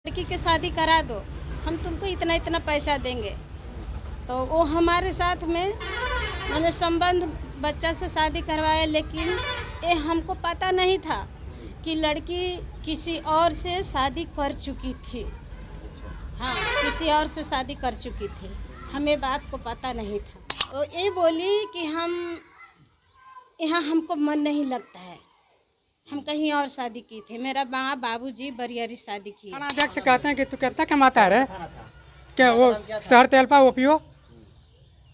लड़की की शादी करा दो, हम तुमको इतना इतना पैसा देंगे। तो वो हमारे साथ में मैंने संबंध बच्चा से शादी करवाया, लेकिन ये हमको पता नहीं था कि लड़की किसी और से शादी कर चुकी थी। हाँ, किसी और से शादी कर चुकी थी, हमें बात को पता नहीं था। तो ये बोली कि हम यहाँ हमको मन नहीं लगता है, हम कहीं और शादी की थे। मेरा माँ बाबूजी बरियारी शादी की। थाना अध्यक्ष कहते हैं कि तू कितना कमाता है रे? क्या वो शहर तेलपा ओपीओ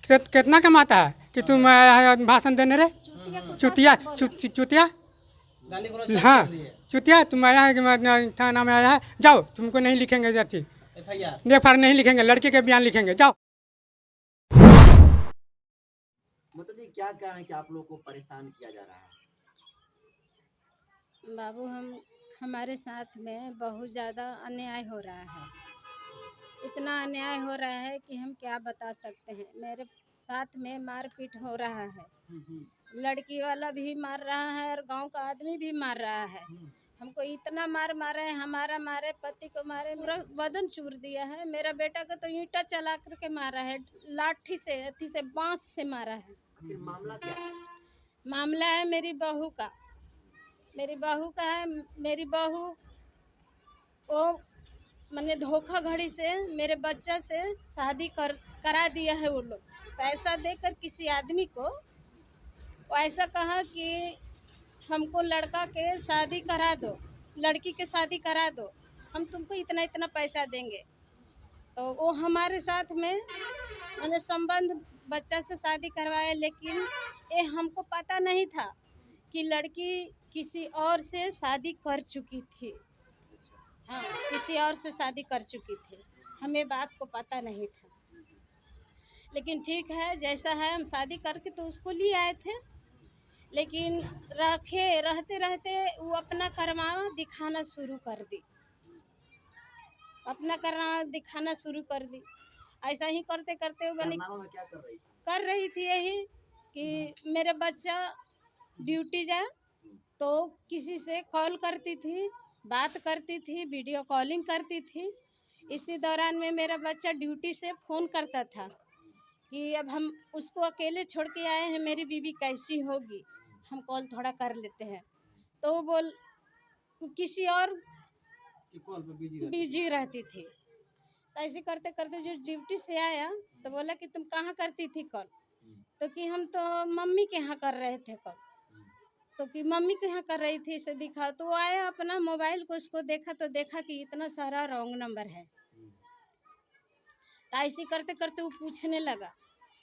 कितना कमाता है कि तुम आया है भाषण देने रे? चुतिया चुतिया। हाँ चुतिया, तुम आया है कि थाना में आया है, जाओ, तुमको नहीं लिखेंगे जाती एफआईआर नहीं लिखेंगे, लड़के के बयान लिखेंगे, जाओ। मतलब जी क्या कारण है कि आप लोगों को परेशान किया जा रहा है? बाबू, हमारे साथ में बहुत ज़्यादा अन्याय हो रहा है। इतना अन्याय हो रहा है कि हम क्या बता सकते हैं। मेरे साथ में मारपीट हो रहा है, लड़की वाला भी मार रहा है और गांव का आदमी भी मार रहा है। हमको इतना मारे हैं, हमारा मारे, पति को मारे, पूरा बदन चूर दिया है। मेरा बेटा को तो ईंटा चला करके मारा है, लाठी से, अथी से, बांस से मारा है। आखिर मामला क्या है? मामला है मेरी बहू का है। मेरी बहू वो मैंने धोखा घड़ी से मेरे बच्चा से शादी करा दिया है। वो लोग पैसा देकर किसी आदमी को वो ऐसा कहा कि हमको लड़का के शादी करा दो, लड़की के शादी करा दो, हम तुमको इतना इतना पैसा देंगे। तो वो हमारे साथ में मैंने संबंध बच्चा से शादी करवाया, लेकिन ये हमको पता नहीं था कि लड़की किसी और से शादी कर चुकी थी। हाँ, किसी और से शादी कर चुकी थी, हमें बात को पता नहीं था। लेकिन ठीक है, जैसा है, हम शादी करके तो उसको लिए आए थे, लेकिन रहते रहते वो अपना करमावा दिखाना शुरू कर दी। ऐसा ही करते करते वो बनी कारनामा में क्या कर रही थी? कर रही थी यही कि मेरा बच्चा ड्यूटी जाए तो किसी से कॉल करती थी, बात करती थी, वीडियो कॉलिंग करती थी। इसी दौरान में मेरा बच्चा ड्यूटी से फ़ोन करता था कि अब हम उसको अकेले छोड़ के आए हैं, मेरी बीवी कैसी होगी, हम कॉल थोड़ा कर लेते हैं। तो वो किसी और कॉल पे बिजी रहती थी। तो ऐसे करते करते जो ड्यूटी से आया तो बोला कि तुम कहाँ करती थी कॉल? तो कि हम तो मम्मी के यहाँ कर रहे थे कॉल। तो कि मम्मी के यहाँ कर रही थी, इसे दिखा। तो वो आया, अपना मोबाइल को उसको देखा तो देखा कि इतना सारा रॉन्ग नंबर है। तो ऐसे करते करते वो पूछने लगा,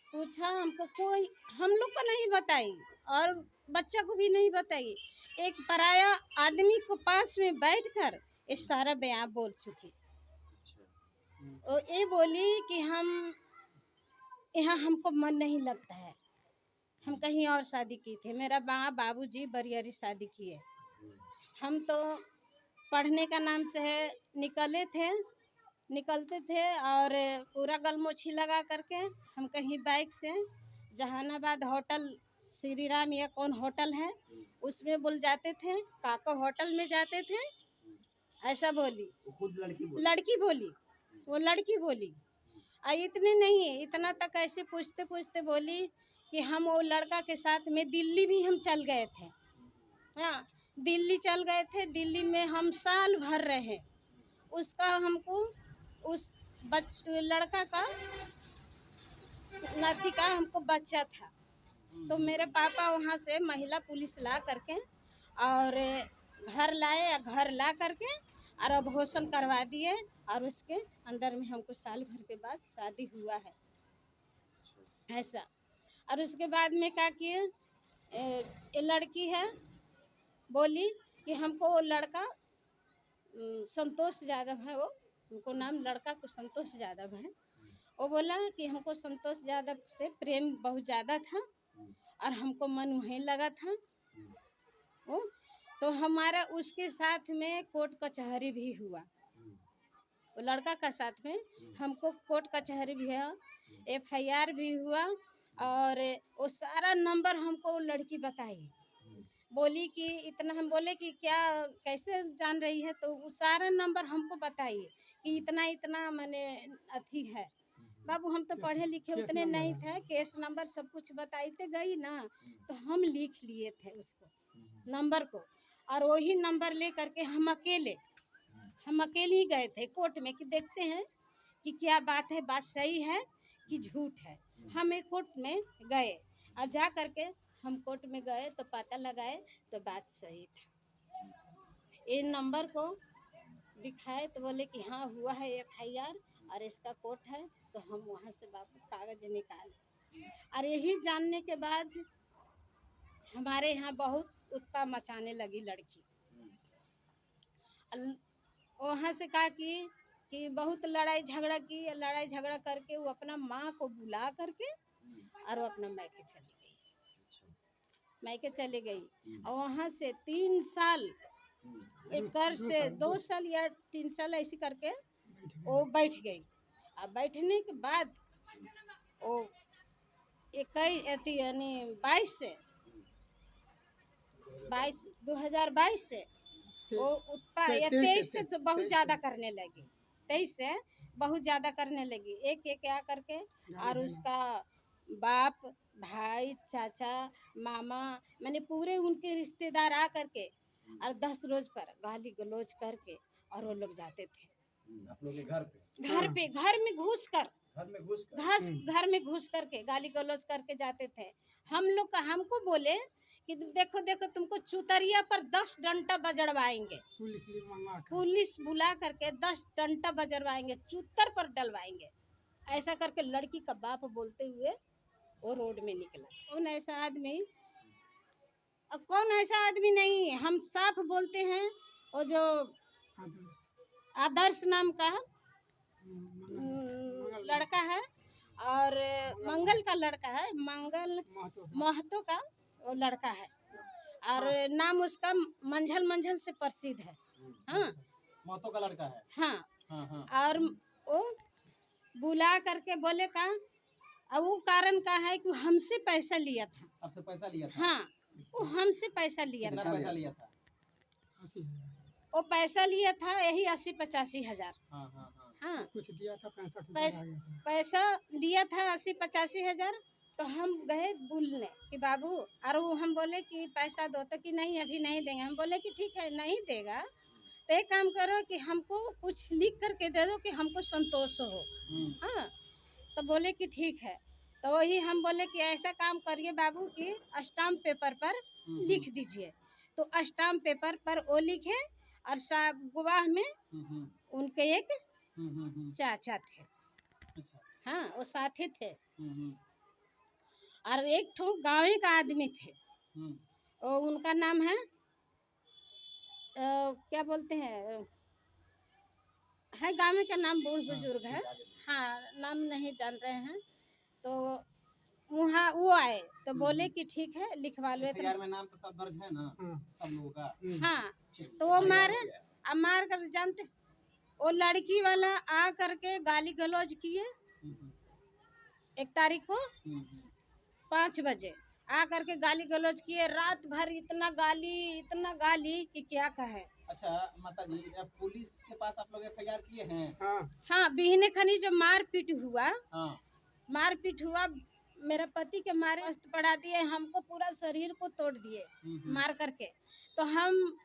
पूछा हमको, कोई हम लोग को नहीं बताई और बच्चा को भी नहीं बताई। एक पराया आदमी को पास में बैठकर ये सारा बयान बोल चुकी। और ये बोली कि हम यहाँ हमको मन नहीं लगता है, हम कहीं और शादी की थे। मेरा माँ बाबूजी बरियारी शादी किए। हम तो पढ़ने का नाम से निकलते थे और पूरा गलमोछी लगा करके हम कहीं बाइक से जहानाबाद होटल श्री राम या कौन होटल है उसमें बोल जाते थे, काका होटल में जाते थे। ऐसा बोली, वो खुद लड़की बोली। इतने नहीं, इतना तक ऐसे पूछते पूछते बोली कि हम वो लड़का के साथ में दिल्ली भी हम चल गए थे। हाँ, दिल्ली चल गए थे, दिल्ली में हम साल भर रहे। उसका हमको उस लड़का का नाती का हमको बच्चा था। तो मेरे पापा वहाँ से महिला पुलिस ला करके और घर ला करके और अबॉर्शन करवा दिए और उसके अंदर में हमको साल भर के बाद शादी हुआ है ऐसा। और उसके बाद में क्या किए, ये लड़की है बोली कि हमको वो लड़का संतोष यादव है, वो उनको नाम लड़का को संतोष यादव है। वो बोला कि हमको संतोष यादव से प्रेम बहुत ज़्यादा था और हमको मन वहीं लगा था। वो तो हमारा उसके साथ में कोर्ट कचहरी भी हुआ, वो लड़का का साथ में हमको कोर्ट कचहरी भी हुआ, एफआईआर भी हुआ और वो सारा नंबर हमको वो लड़की बताई। बोली कि इतना, हम बोले कि क्या कैसे जान रही है, तो वो सारा नंबर हमको बताइए कि इतना इतना मैंने अथी है। बाबू हम तो पढ़े लिखे केस उतने नंबर नहीं है। थे, केस नंबर सब कुछ बताइते गई ना, तो हम लिख लिए थे उसको नंबर को, और वही नंबर ले करके हम अकेले ही गए थे कोर्ट में कि देखते हैं कि क्या बात है, बात सही है कि झूठ है। हम एक कोर्ट में गए और जा करके हम कोर्ट में गए तो पता लगाए तो बात सही था। इन नंबर को दिखाए तो बोले कि हाँ हुआ है FIR और इसका कोर्ट है, तो हम वहाँ से बाबू कागज निकाले। और यही जानने के बाद हमारे यहाँ बहुत उत्पात मचाने लगी लड़की। वहाँ से कहा कि बहुत लड़ाई झगड़ा की, लड़ाई झगड़ा करके वो अपना माँ को बुला करके और वो अपना मायके चली गई। और वहाँ से 3 साल, एक कर से 2 साल या 3 साल ऐसी करके वो बैठ गई। अब बैठने के बाद वो 2022 से वो उत्पाद या 23 से तो बहुत ज़्यादा करने लगी। 23 से बहुत ज़्यादा करने लगी, एक आ करके। और उसका बाप, भाई, चाचा, मामा, मैंने पूरे उनके रिश्तेदार आ करके और 10 रोज पर गाली गलौज करके और वो लोग जाते थे आप लोग के घर पे? घर में घुस कर, घर में घुस करके गाली गलौज करके जाते थे। हम लोग का हमको बोले कि देखो देखो तुमको चुतरिया पर 10 डंडा बजड़वाएंगे, पुलिस बुला करके 10 डंडा बजड़वाएंगे, चुतर पर डलवाएंगे। ऐसा करके लड़की का बाप बोलते हुए वो रोड में निकला। कौन ऐसा आदमी नहीं, हम साफ बोलते हैं। वो जो आदर्श नाम का लड़का है और मंगल का लड़का है, मंगल महतो का वो लड़का है, और नाम उसका मंझल से प्रसिद्ध है। हाँ, महतो का लड़का है। हाँ, हाँ हाँ। और वो बुला करके बोले का, अब वो कारण का है कि हमसे पैसा लिया था। आपसे पैसा लिया था? हाँ, वो हमसे पैसा लिया कितना था। पैसा लिया था? वो पैसा लिया था यही 80-85 हजार। हाँ हाँ हाँ। हाँ, कुछ दिया था, पैसा लिया था 80-85 हजार। तो हम गए बोलने कि बाबू, और वो हम बोले कि पैसा दो, तो कि नहीं अभी नहीं देंगे। हम बोले कि ठीक है नहीं देगा तो एक काम करो कि हमको कुछ लिख करके दे दो कि हमको संतोष हो। हाँ, तो बोले कि ठीक है। तो वही हम बोले कि ऐसा काम करिए बाबू कि स्टाम्प पेपर पर लिख दीजिए। तो स्टाम्प पेपर पर वो लिखे और गवाह में उनके एक चाचा थे। अच्छा। हाँ, वो साथी थे। और एक ठो गाँव का आदमी थे, वो उनका नाम है क्या बोलते हैं, है गाँव का नाम, बूढ़ बुजुर्ग है। हाँ, नाम नहीं जान रहे हैं। तो वहाँ वो आए तो बोले कि ठीक है लिखवा लो। FIR में नाम तो सब दर्ज है ना सब लोगों का? हाँ, तो वो मार कर जानते, वो लड़की वाला आ करके गाली गलौज किए 1 तारीख को 5 बजे आ करके गाली गलौज किए। रात भर इतना गाली कि क्या कहे। अच्छा माता जी, अब पुलिस के पास आप लोग FIR किए हैं? हाँ, बिहने खनी जब मारपीट हुआ, हाँ। मेरा पति के मारे अस्त पड़ा दिए, हमको पूरा शरीर को तोड़ दिए मार करके। तो हम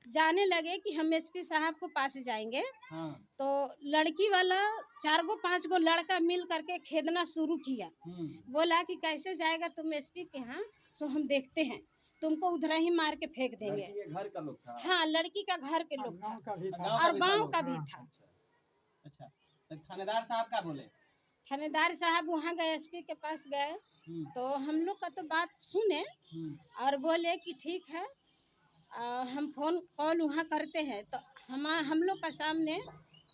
जाने लगे कि हम SP साहब को पास जाएंगे। हाँ। तो लड़की वाला 4-5 गो लड़का मिल करके खेदना शुरू किया। बोला कि कैसे जाएगा तुम SP के यहाँ, सो हम देखते हैं, तुमको उधर ही मार के फेंक देंगे। लड़की के घर का लोग था? हाँ, लड़की का घर के लोग था और गाँव का भी था। अच्छा, तो थानेदार साहब क्या बोले? थानेदार साहब वहाँ गए, SP के पास गए, तो हम लोग का तो बात सुने और बोले कि ठीक है हम फोन कॉल वहाँ करते हैं। तो हम लोग का सामने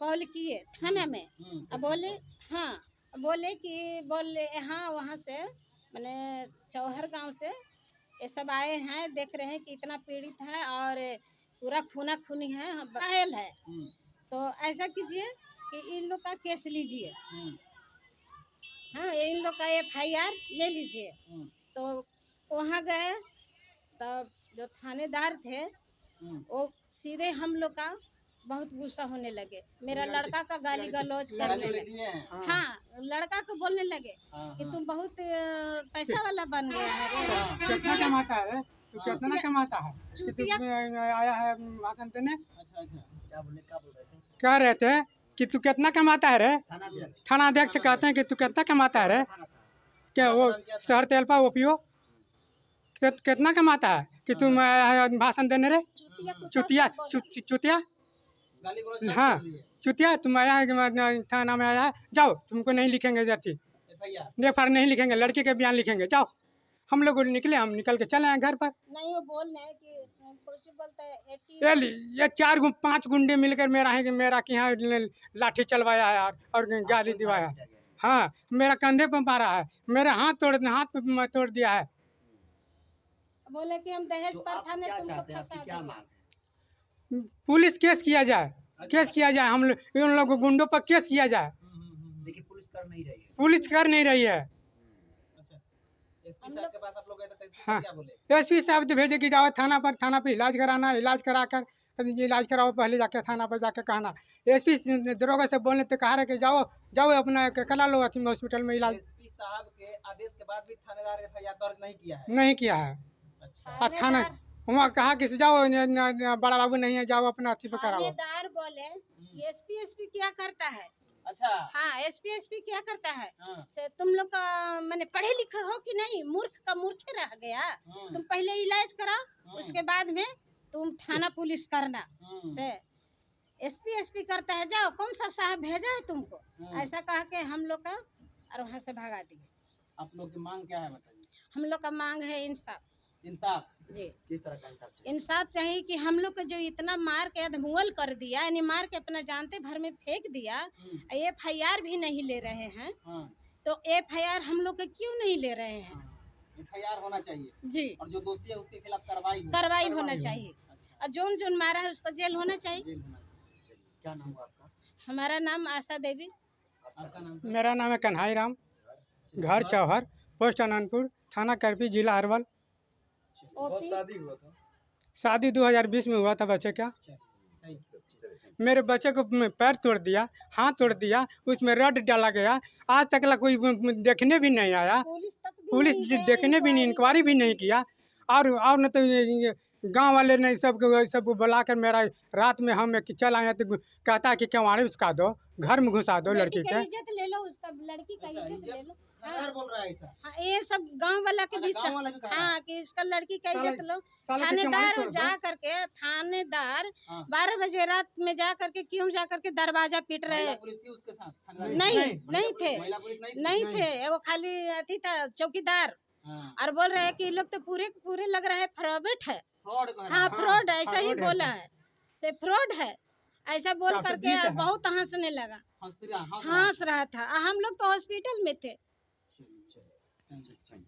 कॉल किए थाना में। अब बोले हाँ, बोले हाँ वहाँ से मैंने चौहर गांव से ये सब आए हैं, देख रहे हैं कि इतना पीड़ित है और पूरा खूना खूनी है, घायल है। तो ऐसा कीजिए कि इन लोग का केस लीजिए। हाँ, इन लोग का FIR ले लीजिए। तो वहाँ गए, तब जो थानेदार थे वो सीधे हम लोग का बहुत गुस्सा होने लगे। मेरा लड़का का गाली गलौज करने लगे। हाँ, लड़का को बोलने लगे कि तुम बहुत पैसा वाला बन गया है रे। कितना कमाता है रे? तू कितना कमाता है कि तू चूतिया। आया है भाषण देने? अच्छा अच्छा क्या बोल रहे थे? कह रहे थे कि तू कितना कमाता है रे? थानाध्यक्ष थानाध्यक्ष कहते हैं कि तू कितना कमाता है रे? थाना था। क्या वो शहर तेलपा ओपीओ कितना कमाता है कि तुम आया है भाषण देने रे? चुतिया चुतिया गाली गलौज हाँ कर दिए। चुतिया तुम आया है कि थाना में आया है, जाओ तुमको नहीं लिखेंगे जाती FIR एफ नहीं लिखेंगे, लड़के के बयान लिखेंगे, जाओ। हम लोग निकले, हम निकल के चले आए घर पर। नहीं, वो बोल रहे हैं कि पुलिस बोलता है 80 ये 4-5 गुंडे मिलकर मेरा कि यहाँ लाठी चलवाया है और गाली दिवाया है। हाँ, मेरा कंधे पर मारा है, मेरा हाथ पे तोड़ दिया है। बोले कि हम दहेज तो पर आप थाने क्या तुमको चाहते हैं? फंसा आपकी क्या देंगे। मांग है? पुलिस केस किया जाए, केस किया जाए, हम लोग उन लोगों गुंडों पर केस किया जाए। लेकिन पुलिस कर नहीं रही है। पुलिस कर नहीं रही है। अच्छा SP साहब के पास आप लोग गए थे तो SP हाँ। क्या बोले? एसपी साहब तो भेजे कि जाओ थाना पे इलाज कराना, इलाज कराकर इलाज कराओ, पहले जाके थाना पर जाके कहना। एसपी दरोगा से बोलने तो कहा रहे कि जाओ अपना करा लो हॉस्पिटल में इलाज। SP साहब के आदेश के बाद भी थानेदार FIR दर्ज नहीं किया है। नहीं किया है। अच्छा और थाना वहाँ कहा कि जाओ बड़ा बाबू नहीं है, जाओ अपना अथी पे कराओ। थानेदार बोले एसपी क्या करता है। अच्छा हाँ, एसपी क्या करता है हाँ से तुम लोग का मैंने पढ़े लिखे हो कि नहीं, मूर्ख का मूर्ख रह गया। तुम पहले इलाज कराओ, उसके बाद में तुम थाना पुलिस करना। से एसपी करता है, जाओ कौन सा साहब भेजा है तुमको, ऐसा कह के हम लोग का और वहाँ से भगा दिए। आप लोग की मांग क्या है बताइए? हम लोग का मांग है इंसाफ इंसाफ। जी। किस तरह का इंसाफ चाहिए? इंसाफ चाहिए कि हम लोग को जो इतना मार के अधमुअल कर दिया, यानी मार के अपना जानते भर में फेंक दिया, FIR भी नहीं ले रहे हैं। तो FIR हम लोग का क्यों नहीं ले रहे हैं? FIR होना चाहिए जी, और जो दोषी है उसके खिलाफ कार्रवाई होना चाहिए। और जोन मारा है उसको जेल होना चाहिए। जेल होना चाहिए। चलिए, क्या नाम हुआ आपका? हमारा नाम आशा देवी। आपका नाम? मेरा नाम है कन्हाई राम, घर चौहर, पोस्ट अनंतपुर, थाना करपी, जिला अरवल। ओपी शादी 2020 में हुआ था बच्चे का। मेरे बच्चे को पैर तोड़ दिया, हाथ तोड़ दिया, उसमें रड डाला गया। आज तक ला कोई देखने भी नहीं आया, पुलिस तक भी पुलिस नहीं गए, देखने भी नहीं, इंक्वायरी भी नहीं किया। और न तो गांव वाले ने सब बुलाकर मेरा रात में हम चल आए तो कहता है कि क्यों उसका दो, घर में घुसा दो लड़की के। इज्जत ले लो, उसका लड़की का इज्जत ले लो। थानेदार बोल रहा है ऐसा? हाँ, ये सब गांव वाला के बीच। गाँव वाला भी कहा? हाँ, कि इसका लड़की का इज्जत लो। साला के थानेदार कमाई जा करके थानेदार हाँ। 12 बजे रात में जा करके क्यों जा करके दरवाजा पीट रहे महिला हैं? पुलिस थी उसके साथ? थानेदार नहीं थे, महिला पुलिस नहीं थी? नहीं थे, वो खाली अथी था चौकीदार। हाँ। और बोल रहे हैं कि ये लोग तो पूरे लग रहा है फ्रॉड है। फ्रॉड कह रहा हाँ, है। फ्रॉड ऐसा ही फ्रॉड है। बोला है, से फ्रॉड है ऐसा बोल 420 करके है। और बहुत हंसने लगा, हंस रहा हंस रहा था। हम लोग तो हॉस्पिटल में थे। चलिए, चलिए।